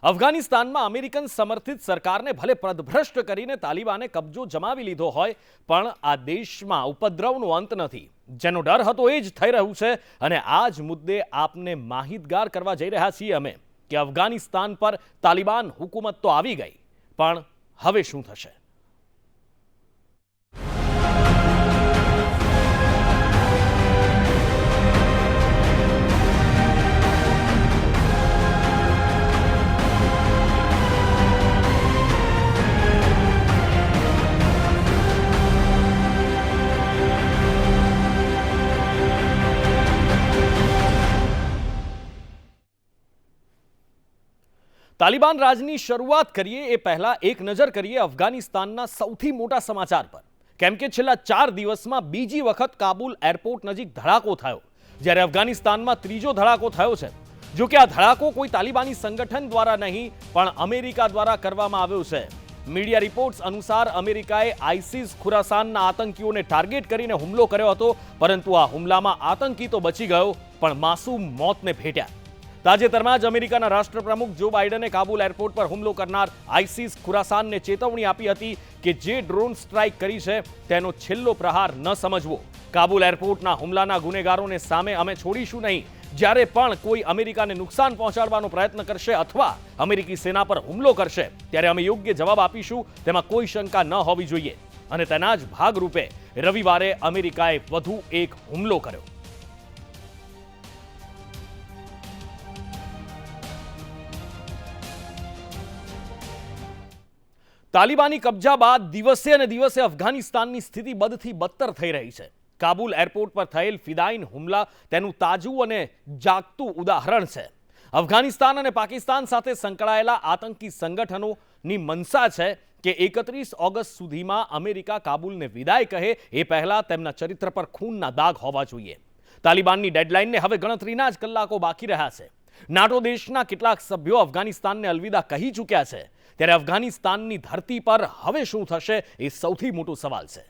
અફઘાનિસ્તાનમાં અમેરિકન સમર્થિત સરકારને ભલે પદભ્રષ્ટ કરીને તાલિબાને કબજો જમાવી લીધો હોય, પણ આ દેશમાં ઉપદ્રવનો અંત નથી. જેનો ડર હતો એ જ થઈ રહ્યું છે. અને આ જ મુદ્દે આપને માહિતગાર કરવા જઈ રહ્યા છીએ અમે કે અફઘાનિસ્તાન પર તાલિબાન હુકુમત તો આવી ગઈ, પણ હવે શું થશે? તાલિબાન રાજની શરૂઆત કરીએ એ પહેલા એક નજર કરીએ અફઘાનિસ્તાનના સૌથી મોટા સમાચાર પર. કેમ કે છેલ્લા 4 દિવસમાં બીજી વખત કાબુલ એરપોર્ટ નજીક ધડાકો થયો, જ્યારે અફઘાનિસ્તાનમાં ત્રીજો ધડાકો થયો છે. જો કે આ ધડાકો કોઈ તાલિબાની સંગઠન દ્વારા નહીં, પણ અમેરિકા દ્વારા કરવામાં આવ્યો છે. મીડિયા રિપોર્ટ્સ અનુસાર અમેરિકાએ આઈસિસ ખુરાસાનના આતંકીઓને ટાર્ગેટ કરીને હુમલો કર્યો હતો, પરંતુ આ હુમલામાં આતંકી તો બચી ગયો, પણ માસૂમ મોતને ભેટ્યા. તાજેતરમાં જ અમેરિકાના રાષ્ટ્રપ્રમુખ જો બાઇડને કાબુલ એરપોર્ટ પર હુમલો કરનાર આઈસિસ ખુરાસાનને ચેતવણી આપી હતી કે જે ડ્રોન સ્ટ્રાઇક કરી છે તેનો છેલ્લો પ્રહાર ન સમજવો. કાબુલ એરપોર્ટના હુમલાના ગુનેગારોને સામે અમે છોડીશું નહીં. જ્યારે પણ કોઈ અમેરિકાને નુકસાન પહોંચાડવાનો પ્રયત્ન કરશે અથવા અમેરિકી સેના પર હુમલો કરશે, ત્યારે અમે યોગ્ય જવાબ આપીશું, તેમાં કોઈ શંકા ન હોવી જોઈએ. અને તેના જ ભાગરૂપે રવિવારે અમેરિકાએ વધુ એક હુમલો કર્યો. તાલિબાની કબજા બાદ દિવસે ને દિવસે અફઘાનિસ્તાનની સ્થિતિ બદથી બદતર થઈ રહી છે. કાબુલ એરપોર્ટ પર થયેલ ફિદાઈન હુમલા તેનું તાજું અને જાગતું ઉદાહરણ છે. અફઘાનિસ્તાન અને પાકિસ્તાન સાથે સંકળાયેલા આતંકી સંગઠનોની મનસા છે કે 31 ઓગસ્ટ સુધીમાં અમેરિકા કાબુલને વિદાય કહે એ પહેલા તેમના ચરિત્ર પર ખૂનના દાગ હોવા જોઈએ. તાલિબાનની ડેડલાઇનને હવે ગણતરીના જ કલાકો બાકી રહ્યા છે. નાટો દેશના કેટલાક સભ્યો અફઘાનિસ્તાનને અલવિદા કહી ચૂક્યા છે. ત્યારે અફઘાનિસ્તાનની ધરતી પર હવે શું થશે એ સૌથી મોટો સવાલ છે.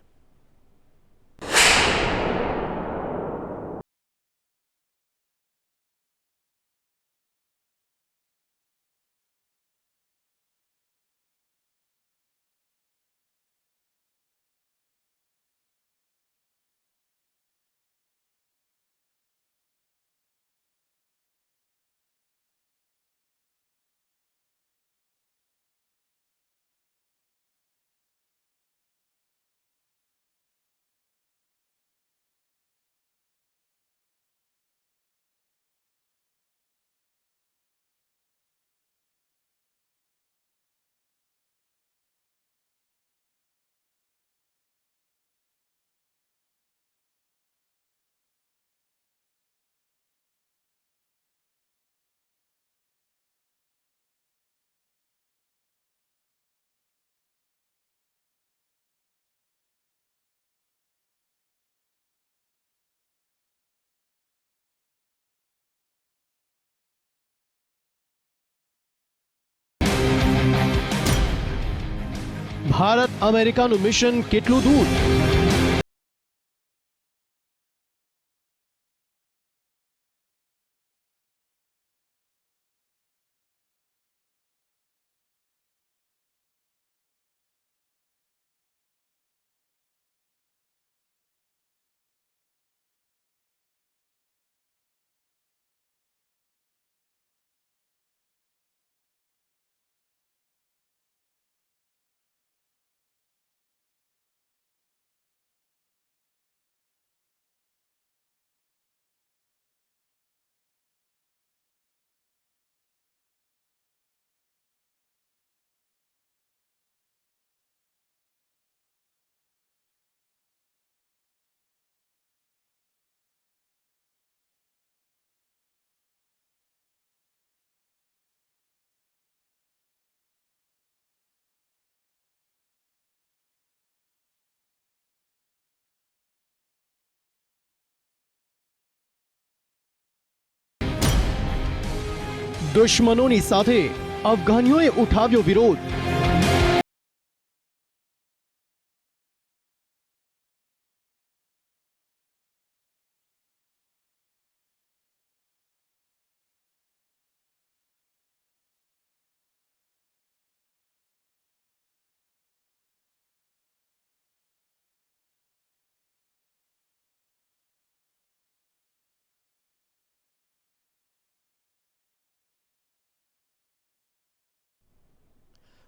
ભારત અમેરિકાનું મિશન કેટલું દૂર? દુશ્મનોની સાથે અફઘાનીઓએ ઉઠાવ્યો વિરોધ.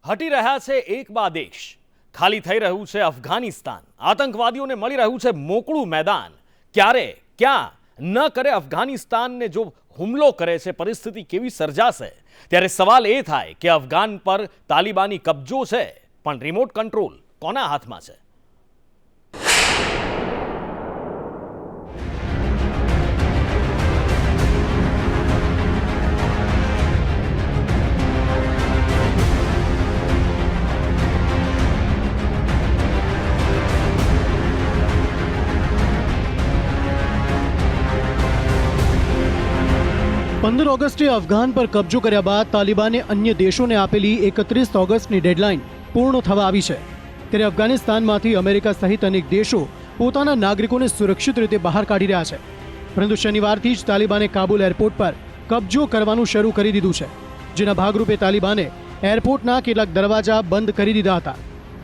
હટી રહ્યા છે એક બાદ એક, ખાલી થઈ રહ્યું છે અફઘાનિસ્તાન, આતંકવાદીઓને મળી રહ્યું છે મોકળું મેદાન. ક્યારે ક્યાં ન કરે અફઘાનિસ્તાનને જો હુમલો કરે છે, પરિસ્થિતિ કેવી સર્જાશે? ત્યારે સવાલ એ થાય કે અફઘાન પર તાલિબાની કબજો છે, પણ રિમોટ કંટ્રોલ કોના હાથમાં છે? પંદર ઓગસ્ટે અફઘાન પર કબજો કર્યા બાદ તાલિબાને અન્ય દેશોને આપેલી 31 ઓગસ્ટની ડેડલાઇન પૂર્ણ થવા આવી છે. ત્યારે અફઘાનિસ્તાનમાંથી અમેરિકા સહિત અનેક દેશો પોતાના નાગરિકોને સુરક્ષિત રીતે બહાર કાઢી રહ્યા છે. પરંતુ શનિવારથી જ તાલિબાને કાબુલ એરપોર્ટ પર કબજો કરવાનું શરૂ કરી દીધું છે, જેના ભાગરૂપે તાલિબાને એરપોર્ટના કેટલાક દરવાજા બંધ કરી દીધા હતા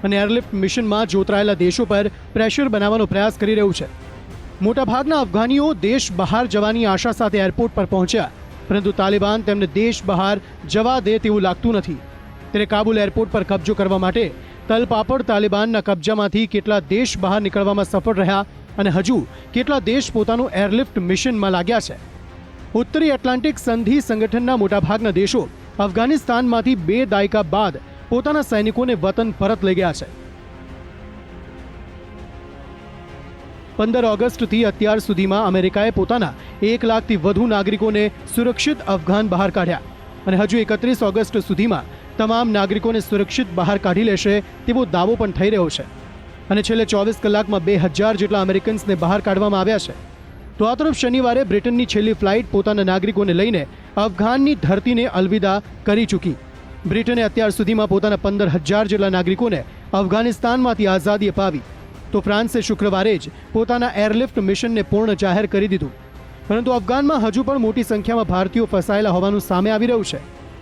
અને એરલિફ્ટ મિશનમાં જોતરાયેલા દેશો પર પ્રેશર બનાવવાનો પ્રયાસ કરી રહ્યું છે. મોટાભાગના અફઘાનીઓ દેશ બહાર જવાની આશા સાથે એરપોર્ટ પર પહોંચ્યા, પરંતુ તાલિબાન તેમને દેશ બહાર જવા દે તેવું લાગતું નથી. ત્યારે કાબુલ એરપોર્ટ પર કબજો કરવા માટે તલપાપડ તાલિબાનના કબજામાંથી કેટલા દેશ બહાર નીકળવામાં સફળ રહ્યા અને હજુ કેટલા દેશ પોતાનું એરલિફ્ટ મિશનમાં લાગ્યા છે. ઉત્તરી એટલાન્ટિક સંધિ સંગઠનના મોટાભાગના દેશો અફઘાનિસ્તાનમાંથી 2 દાયકા બાદ પોતાના સૈનિકોને વતન પરત લઈ ગયા છે. 15 ઓગસ્ટથી અત્યાર સુધીમાં અમેરિકાએ પોતાના 1 લાખથી વધુ નાગરિકોને સુરક્ષિત અફઘાન બહાર કાઢ્યા અને હજુ 31 ઓગસ્ટ સુધીમાં તમામ નાગરિકોને સુરક્ષિત બહાર કાઢી લેશે તેવો દાવો પણ થઈ રહ્યો છે. અને છેલ્લે 24 કલાકમાં 2000 જેટલા અમેરિકન્સને બહાર કાઢવામાં આવ્યા છે. તો આ તરફ શનિવારે બ્રિટનની છેલ્લી ફ્લાઇટ પોતાના નાગરિકોને લઈને અફઘાનની ધરતીને અલવિદા કરી ચૂકી. બ્રિટને અત્યાર સુધીમાં પોતાના 15000 જેટલા નાગરિકોને અફઘાનિસ્તાનમાંથી આઝાદી અપાવી. તો ફ્રાન્સે શુક્રવારે જ પોતાના એરલિફ્ટ મિશનને પૂર્ણ જાહેર કરી દીધું. પરંતુ અફઘાનમાં હજુ પણ મોટી સંખ્યામાં ભારતીયો ફસાયેલા હોવાનું સામે આવી રહ્યું છે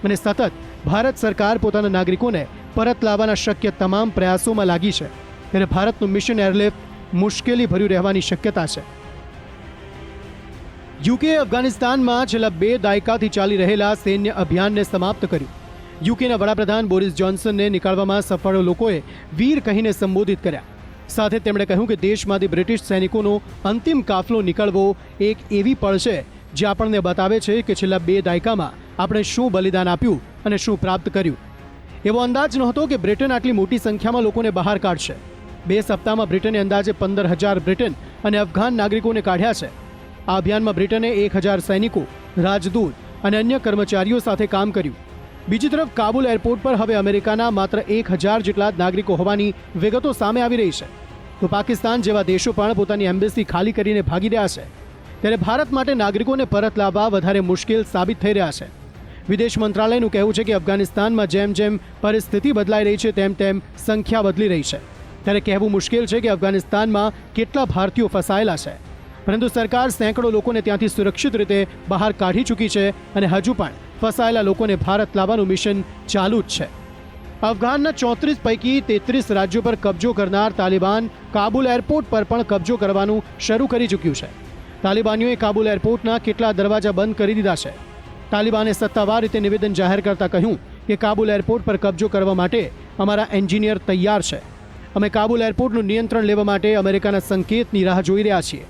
અને સતત ભારત સરકાર પોતાના નાગરિકોને પરત લાવવાના શક્ય તમામ પ્રયાસોમાં લાગી છે. ત્યારે ભારતનું મિશન એરલિફ્ટ મુશ્કેલી ભર્યું રહેવાની શક્યતા છે. યુકે અફઘાનિસ્તાનમાં છેલ્લા 2 દાયકાથી ચાલી રહેલા સૈન્ય અભિયાનને સમાપ્ત કર્યું. યુકેના વડાપ્રધાન બોરિસ જોન્સનને નીકાળવામાં સફળ લોકોએ વીર કહીને સંબોધિત કર્યા. સાથે તેમણે કહ્યું કે દેશમાંથી બ્રિટિશ સૈનિકોનો અંતિમ કાફલો નીકળવો એક એવી પળ છે જે આપણને બતાવે છે કે છેલ્લા 2 દાયકામાં આપણે શું બલિદાન આપ્યું અને શું પ્રાપ્ત કર્યું. એવો અંદાજ નહોતો કે બ્રિટન આટલી મોટી સંખ્યામાં લોકોને બહાર કાઢશે. 2 સપ્તાહમાં બ્રિટને અંદાજે 15000 બ્રિટન અને અફઘાન નાગરિકોને કાઢ્યા છે. આ અભિયાનમાં બ્રિટને 1000 સૈનિકો, રાજદૂત અને અન્ય કર્મચારીઓ સાથે કામ કર્યું. બીજી તરફ કાબુલ એરપોર્ટ પર હવે અમેરિકાના માત્ર 1000 જેટલા જ નાગરિકો હોવાની વિગતો સામે આવી રહી છે. તો પાકિસ્તાન જેવા દેશો પણ પોતાની એમ્બેસી ખાલી કરીને ભાગી રહ્યા છે. ત્યારે ભારત માટે નાગરિકોને પરત લાવવા વધારે મુશ્કેલ સાબિત થઈ રહ્યા છે. વિદેશ મંત્રાલયનું કહેવું છે કે અફઘાનિસ્તાનમાં જેમ જેમ પરિસ્થિતિ બદલાઈ રહી છે તેમ તેમ સંખ્યા બદલી રહી છે. ત્યારે કહેવું મુશ્કેલ છે કે અફઘાનિસ્તાનમાં કેટલા ભારતીયો ફસાયેલા છે. પરંતુ સરકાર સેંકડો લોકોને ત્યાંથી સુરક્ષિત રીતે બહાર કાઢી ચૂકી છે અને હજુ પણ ફસાયેલા લોકોને ભારત લાવવાનું મિશન ચાલુ જ છે. અફઘાનના 34 પૈકી 33 રાજ્યો પર કબજો કરનાર તાલિબાન કાબુલ એરપોર્ટ પર પણ કબજો કરવાનું શરૂ કરી ચૂક્યું છે. તાલિબાનીઓએ કાબુલ એરપોર્ટના કેટલા દરવાજા બંધ કરી દીધા છે. તાલિબાને સત્તાવાર રીતે નિવેદન જાહેર કરતા કહ્યું કે કાબુલ એરપોર્ટ પર કબજો કરવા માટે અમારા એન્જિનિયર તૈયાર છે. અમે કાબુલ એરપોર્ટનું નિયંત્રણ લેવા માટે અમેરિકાના સંકેતની રાહ જોઈ રહ્યા છીએ.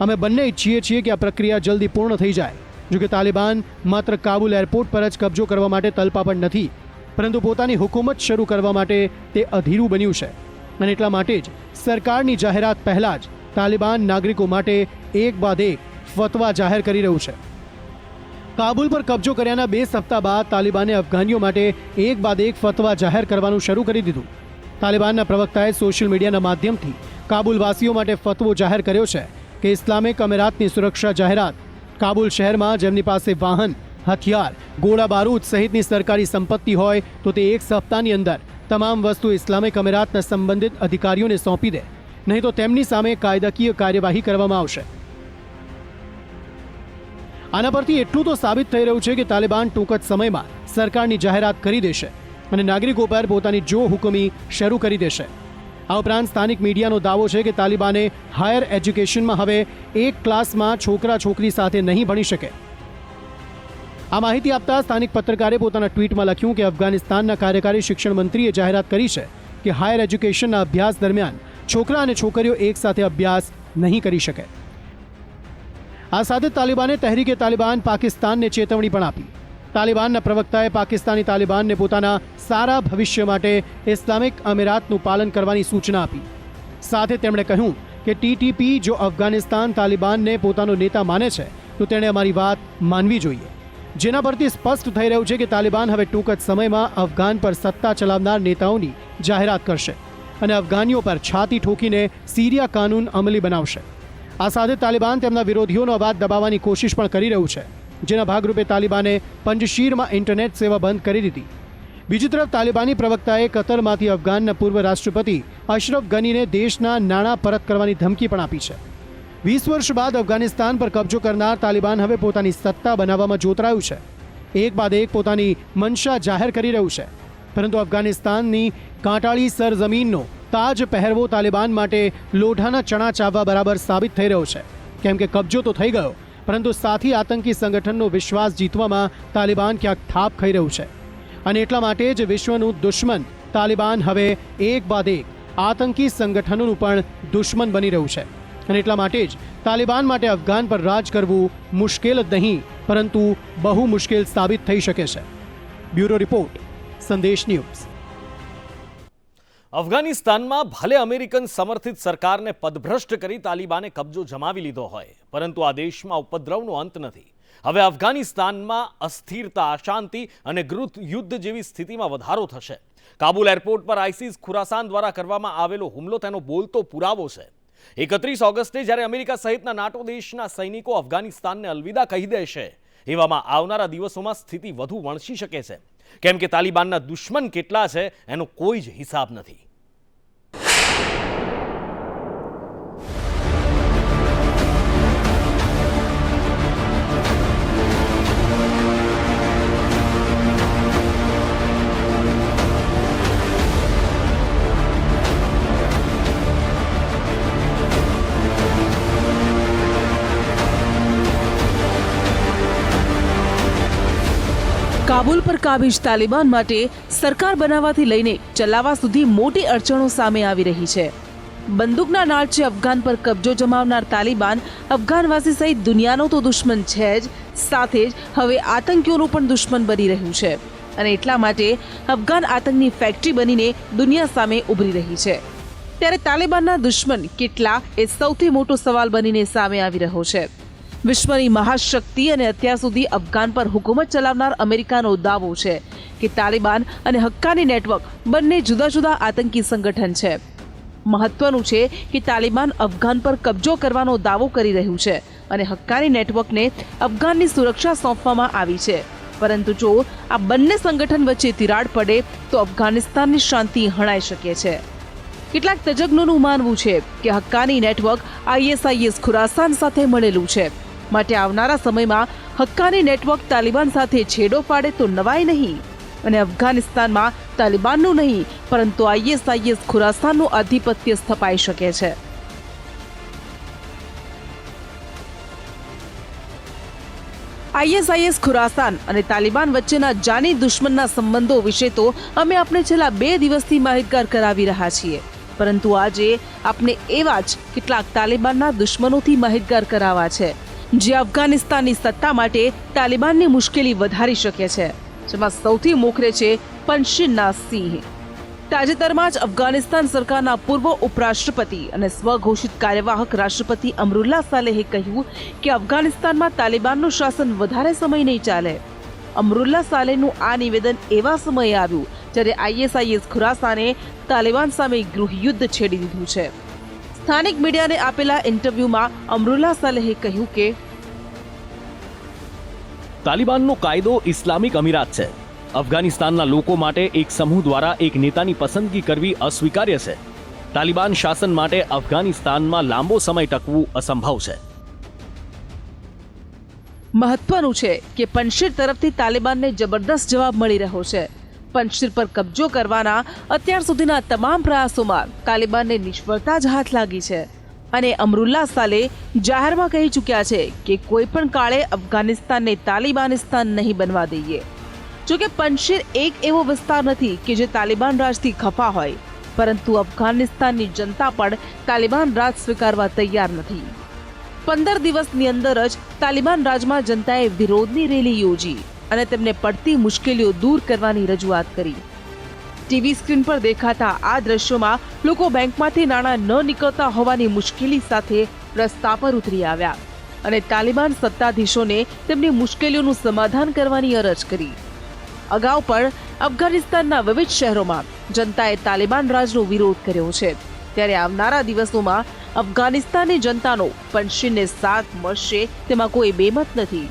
અમે બંને ઈચ્છીએ છીએ કે આ પ્રક્રિયા જલ્દી પૂર્ણ થઈ જાય. જોકે તાલિબાન માત્ર કાબુલ એરપોર્ટ પર જ કબજો કરવા માટે તલપાપડ નથી, પરંતુ પોતાની હુકુમત શરૂ કરવા માટે તે અધીરું બન્યું છે. અને એટલા માટે જ સરકારની જાહેરાત પહેલાં જ તાલિબાન નાગરિકો માટે એક બાદ એક ફતવા જાહેર કરી રહ્યું છે. કાબુલ પર કબજો કર્યાના 2 સપ્તાહ બાદ તાલિબાને અફઘાનીઓ માટે એક બાદ એક ફતવા જાહેર કરવાનું શરૂ કરી દીધું. તાલિબાનના પ્રવક્તાએ સોશિયલ મીડિયાના માધ્યમથી કાબુલવાસીઓ માટે ફતવો જાહેર કર્યો છે કે ઇસ્લામિક અમીરાતની સુરક્ષા જાહેરાત કાબુલ શહેરમાં જેમની પાસે વાહન, હથિયાર, ગોળા બારૂદ સહિતની સરકારી સંપત્તિ હોય તો તે 1 સપ્તાહની અંદર તમામ વસ્તુ ઇસ્લામિક અમીરાતના સંબંધિત અધિકારીઓને સોંપી દે, નહીં તો તેમની સામે કાયદાકીય કાર્યવાહી કરવામાં આવશે. આના પરથી એટલું તો સાબિત થઈ રહ્યું છે કે તાલિબાન ટૂંક જ સમયમાં સરકારની જાહેરાત કરી દેશે અને નાગરિકો પર પોતાની જો હુકમી શરૂ કરી દેશે. આ ઉપરાંત સ્થાનિક મીડિયાનો દાવો છે કે તાલિબાને હાયર એજ્યુકેશનમાં હવે એક ક્લાસમાં છોકરા છોકરી સાથે નહીં ભણી શકે. આ માહિતી આપતા સ્થાનિક પત્રકારે પોતાના ટ્વીટમાં લખ્યું કે અફઘાનિસ્તાનના કાર્યકારી શિક્ષણ મંત્રીએ જાહેરાત કરી છે કે હાયર એજ્યુકેશનના અભ્યાસ દરમિયાન છોકરા અને છોકરીઓ એકસાથે અભ્યાસ નહીં કરી શકે. આ સાથે તાલિબાને તહેરીકે તાલિબાન પાકિસ્તાનને ચેતવણી પણ આપી. તાલિબાનના પ્રવક્તાએ પાકિસ્તાની તાલિબાનને પોતાના સારા ભવિષ્ય માટે ઇસ્લામિક અમીરાતનું પાલન કરવાની સૂચના આપી. સાથે તેમણે કહ્યું કે ટીટીપી જો અફઘાનિસ્તાન તાલિબાનને પોતાનો નેતા માને છે તો તેણે અમારી વાત માનવી જોઈએ. જેના પરથી સ્પષ્ટ થઈ રહ્યું છે કે તાલિબાન હવે ટૂંક જ સમયમાં અફઘાન પર સત્તા ચલાવનાર નેતાઓની જાહેરાત કરશે અને અફઘાનીઓ પર છાતી ઠોકીને સિરિયા કાનૂન અમલી બનાવશે. આ સાથે તાલિબાન તેમના વિરોધીઓનો અવાજ દબાવવાની કોશિશ પણ કરી રહ્યું છે, જેના ભાગરૂપે તાલિબાને પંજશીરમાં ઇન્ટરનેટ સેવા બંધ કરી દીધી. બીજી તરફ તાલિબાની પ્રવક્તાએ કતરમાંથી અફઘાનના પૂર્વ રાષ્ટ્રપતિ અશરફ ગનીને દેશના નાણાં પરત કરવાની ધમકી પણ આપી છે. 20 વર્ષ બાદ અફઘાનિસ્તાન પર કબજો કરનાર તાલિબાન હવે પોતાની સત્તા બનાવવામાં જોતરાયું છે. એક બાદ એક પોતાની મનશા જાહેર કરી રહ્યું છે. પરંતુ અફઘાનિસ્તાનની કાંટાળી સરજમીનનો તાજ પહેરવો તાલિબાન માટે લોઢાના ચણા ચાવવા બરાબર સાબિત થઈ રહ્યો છે. કેમ કે કબજો તો થઈ ગયો, પરંતુ સાથી આતંકી સંગઠનનો વિશ્વાસ જીતવામાં તાલિબાન ક્યાંક થાપ ખાઈ રહ્યું છે. અને એટલા માટે જ વિશ્વનું દુશ્મન તાલિબાન હવે એક બાદ એક આતંકી સંગઠનોનું પણ દુશ્મન બની રહ્યું છે. અને એટલા માટે જ તાલિબાન માટે અફઘાન પર રાજ કરવું મુશ્કેલ જ નહીં, પરંતુ બહુ મુશ્કેલ સાબિત થઈ શકે છે. બ્યુરો રિપોર્ટ, સંદેશ ન્યૂઝ. અફઘાનિસ્તાનમાં ભલે અમેરિકન સમર્થિત સરકારને પદભ્રષ્ટ કરી તાલિબાને કબજો જમાવી લીધો હોય, પરંતુ આ દેશમાં ઉપદ્રવનો અંત નથી. હવે અફઘાનિસ્તાનમાં અસ્થિરતા, અશાંતિ અને ગૃહ યુદ્ધ જેવી સ્થિતિમાં વધારો થશે. કાબુલ એરપોર્ટ પર આઈસીસ ખુરાસાન દ્વારા કરવામાં આવેલો હુમલો તેનો બોલતો પુરાવો છે. 31 ઓગસ્ટે જ્યારે અમેરિકા સહિતના નાટો દેશના સૈનિકો અફઘાનિસ્તાનને અલવિદા કહી દેશે, એવામાં આવનારા દિવસોમાં સ્થિતિ વધુ વણસી શકે છે. કેમ કે તાલિબાનના દુશ્મન કેટલા છે એનો કોઈ જ હિસાબ નથી. કાબુલ પર કાબીજ તાલિબાન માટે સરકાર બનાવવાથી લઈને ચલાવવા સુધી મોટી અડચણો સામે આવી રહી છે. બંદૂકના નાળચે અફઘાન પર કબજો જમાવનાર તાલિબાન અફઘાનવાસી સહિત દુનિયાનો તો દુશ્મન છે જ, સાથે જ હવે આતંકીઓનું પણ દુશ્મન બની રહ્યું છે. અને એટલા માટે અફઘાન આતંકની ફેક્ટરી બનીને દુનિયા સામે ઉભરી રહી છે. ત્યારે તાલિબાનના દુશ્મન કેટલા એ સૌથી મોટો સવાલ બનીને સામે આવી રહ્યો છે. વિશ્વની મહાશક્તિ અને અત્યાર સુધી અફઘાન પર હુકુમત ચલાવનાર અમેરિકાનો દાવો છે કે તાલિબાન અને હક્કાની નેટવર્ક બંને જુદા જુદા આતંકી સંગઠન છે. મહત્વનું છે કે તાલિબાન અફઘાન પર કબજો કરવાનો દાવો કરી રહ્યું છે અને હક્કાની નેટવર્કને અફઘાનની સુરક્ષા સોંપવામાં આવી છે. પરંતુ જો આ બંને સંગઠન વચ્ચે તિરાડ પડે તો અફઘાનિસ્તાનની શાંતિ હણાઈ શકે છે. કેટલાક તજજ્ઞોનું માનવું છે કે હક્કાની નેટવર્ક આઈએસઆઈએસ ખુરાસાન સાથે મળેલું છે, માટે આવનારા સમયમાં હક્કાની નેટવર્ક તાલિબાન સાથે છેડો પાડે તો નવાઈ નહીં અને અફઘાનિસ્તાનમાં તાલિબાનનું નહીં પરંતુ આઈએસઆઈએસ ખુરાસાનનું આધિપત્ય સ્થપાઈ શકે છે. આઈએસઆઈએસ ખુરાસાન અને તાલિબાન વચ્ચેના જાની દુશ્મનના સંબંધો વિશે તો અમે આપણે છેલ્લા 2 દિવસથી માહિતગાર કરાવી રહ્યા છીએ, પરંતુ આજે આપણે એવા જ કેટલાક તાલિબાનના દુશ્મનોથી માહિતગાર કરાવવા છે જે અફઘાનિસ્તાનની સત્તા માટે તાલિબાનની મુશ્કેલી વધારી શકે છે. જેમાં સૌથી મોખરે છે પંશીરના સિંહ. તાજેતરમાં જ અફઘાનિસ્તાન સરકારના પૂર્વ ઉપરાષ્ટ્રપતિ અને સ્વઘોષિત કાર્યવાહક રાષ્ટ્રપતિ અમરુલ્લા સાલેહે કહ્યું કે અફઘાનિસ્તાનમાં તાલિબાનનું શાસન વધારે સમય નહીં ચાલે. અમરુલ્લા સાલેહનું આ નિવેદન એવા સમયે આવ્યું જ્યારે આઈએસઆઈએસ ખુરાસાને તાલિબાન સામે ગૃહયુદ્ધ છેડી દીધું છે. સ્થાનિક મીડિયાને આપેલા ઇન્ટરવ્યુમાં અમરુલ્લા સાલેહે કહ્યું કે તાલિબાનનો કાયદો ઇસ્લામિક અમીરાત છે. અફઘાનિસ્તાનના લોકો માટે એક સમૂહ દ્વારા એક નેતાની પસંદગી કરવી અસ્વીકાર્ય છે. તાલિબાન શાસન માટે અફઘાનિસ્તાનમાં લાંબો સમય ટકવું અસંભવ છે. મહત્વનું છે કે પંશીર તરફથી તાલિબાનને જબરદસ્ત જવાબ મળી રહ્યો છે. પંશીર પર કબજો કરવાના અત્યાર સુધીના તમામ પ્રયાસોમાં તાલિબાનને નિષ્ફળતા જ હાથ લાગી છે. અને અમરુલ્લા સાલે જાહેરમાં કહી ચૂક્યા છે કે કોઈ પણ કાળે અફઘાનિસ્તાનને તાલિબાનિસ્તાન નહીં બનવા દઈએ. જોકે પંજશીર એક એવો વિસ્તાર નથી કે જે તાલિબાન રાજથી ખફા હોય, પરંતુ અફઘાનિસ્તાનની જનતા પણ તાલિબાન રાજ સ્વીકારવા તૈયાર નથી. 15 દિવસની અંદર જ તાલિબાન રાજમાં જનતાએ વિરોધની રેલી યોજી અને તેમને પડતી મુશ્કેલીઓ દૂર કરવાની રજૂઆત કરી. ટીવી સ્ક્રીન પર દેખાતા આ દ્રશ્યોમાં લોકો બેંકમાંથી નાણાં ન નીકળતા હોવાની મુશ્કેલી સાથે રસ્તા પર ઉતરી આવ્યા અને તાલિબાન સત્તાધીશોને તેમની મુશ્કેલીઓનું સમાધાન કરવાની અરજ કરી. અગાઉ પણ અફઘાનિસ્તાનના વિવિધ શહેરોમાં જનતાએ તાલિબાન રાજનો વિરોધ કર્યો છે, ત્યારે આવનારા દિવસોમાં અફઘાનિસ્તાનની જનતાનો પંજશીરને સાથ મળશે તેમાં કોઈ બેમત નથી.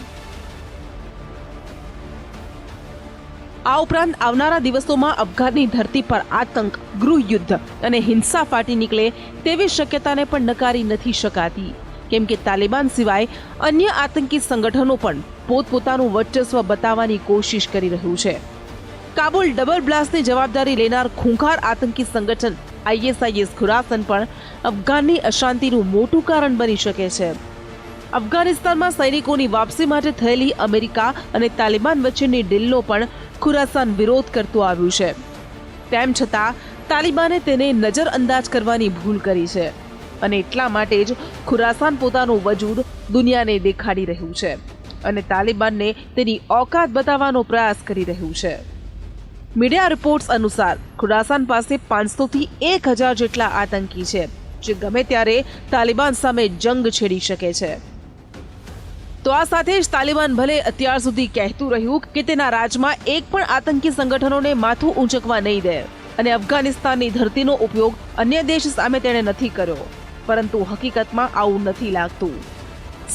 આ ઉપરાંત આવનારા દિવસોમાં અફઘાનની ધરતી પર આતંક, ગૃહયુદ્ધ અને હિંસા ફાટી નીકળે તેવી શક્યતાને પણ નકારી નથી શકાતી, કેમ કે તાલિબાન સિવાય અન્ય આતંકી સંગઠનો પણ પોતપોતાનું વર્ચસ્વ બતાવવાની કોશિશ કરી રહ્યું છે. કાબુલ ડબલ બ્લાસ્ટની જવાબદારી લેનાર ખૂંખાર આતંકી સંગઠન ISIS ખુરાસન પણ અફઘાનની અશાંતિનું મોટું કારણ બની શકે છે. અફઘાનિસ્તાનમાં સૈનિકોની વાપસી માટે થયેલી અમેરિકા અને તાલિબાન વચ્ચેની ડીલનો પણ ખુરાસાન વિરોધ કરતું આવ્યું છે. તેમ છતાં તાલિબાને તેને નજરઅંદાજ કરવાની ભૂલ કરી છે અને એટલા માટે જ ખુરાસાન પોતાનું વજૂદ દુનિયાને દેખાડી રહ્યું છે અને તાલિબાનને તેની ઓકાત બતાવવાનો પ્રયાસ કરી રહ્યું છે. મીડિયા રિપોર્ટ્સ અનુસાર ખુરાસાન પાસે 500 થી 1000 જેટલા આતંકી છે, જે ગમે ત્યારે તાલિબાન સામે જંગ છેડી શકે છે. તો આ સાથે જ તાલિબાન ભલે અત્યાર સુધી કહેતું રહ્યું કે તેના રાજમાં એક પણ આતંકી સંગઠનોને માથું ઊંચકવા નહીં દે અને અફઘાનિસ્તાનની ધરતીનો ઉપયોગ અન્ય દેશ સામે તેણે નથી કર્યો, પરંતુ હકીકતમાં આવું નથી લાગતું.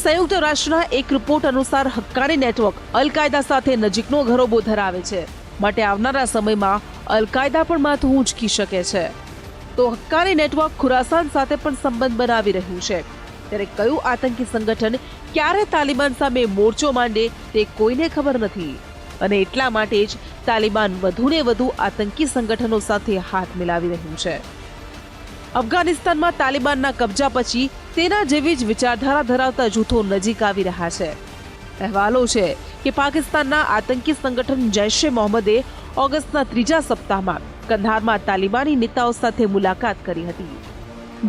સંયુક્ત રાષ્ટ્રના એક રિપોર્ટ અનુસાર હક્કાની નેટવર્ક અલ કાયદા સાથે નજીકનો ઘરોબો ધરાવે છે, માટે આવનારા સમયમાં અલ કાયદા પણ માથું ઊંચકી શકે છે. તો હક્કાની નેટવર્ક ખુરાસાન સાથે પણ સંબંધ બનાવી રહ્યું છે, ત્યારે કયું આતંકી સંગઠન ક્યારે તાલિબાન સામે મોરચો માંડે તે કોઈને ખબર નથી અને એટલા માટે જ તાલિબાન વધુને વધુ આતંકી સંગઠનો સાથે હાથ મિલાવી રહ્યું છે. અફઘાનિસ્તાનમાં તાલિબાનના કબજા પછી તેના જેવી જ વિચારધારા ધરાવતા જૂથો નજીક આવી રહ્યા છે. અહેવાલો છે કે પાકિસ્તાનના આતંકી સંગઠન જૈશ એ મોહમ્મદે ઓગસ્ટના 3જા સપ્તાહમાં કંધારમાં તાલિબાની નેતાઓ સાથે મુલાકાત કરી હતી.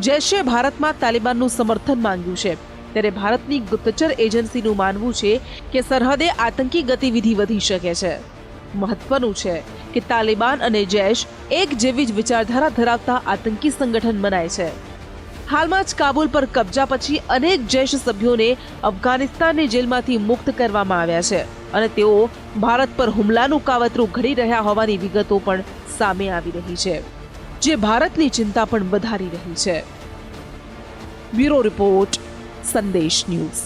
જૈશે ભારતમાં તાલિબાનનું સમર્થન માંગ્યું છે, ત્યારે ભારતની ગુપ્તચર એજન્સીનું માનવું છે કે સરહદે આતંકી ગતિવિધિ વધી શકે છે. મહત્વનું છે કે તાલિબાન અને જૈશ એક જેવી જ વિચારધારા ધરાવતા આતંકી સંગઠન મનાય છે. હાલમાં જ કાબુલ પર કબજા પછી અનેક જૈશ સભ્યોને અફઘાનિસ્તાનની જેલમાંથી મુક્ત કરવામાં આવ્યા છે અને તેઓ ભારત પર હુમલાનું કાવતરું ઘડી રહ્યા હોવાની વિગતો પણ સામે આવી રહી છે, જે ભારતની ચિંતા પણ વધારી રહી છે. બ્યુરો રિપોર્ટ, સંદેશ ન્યૂઝ.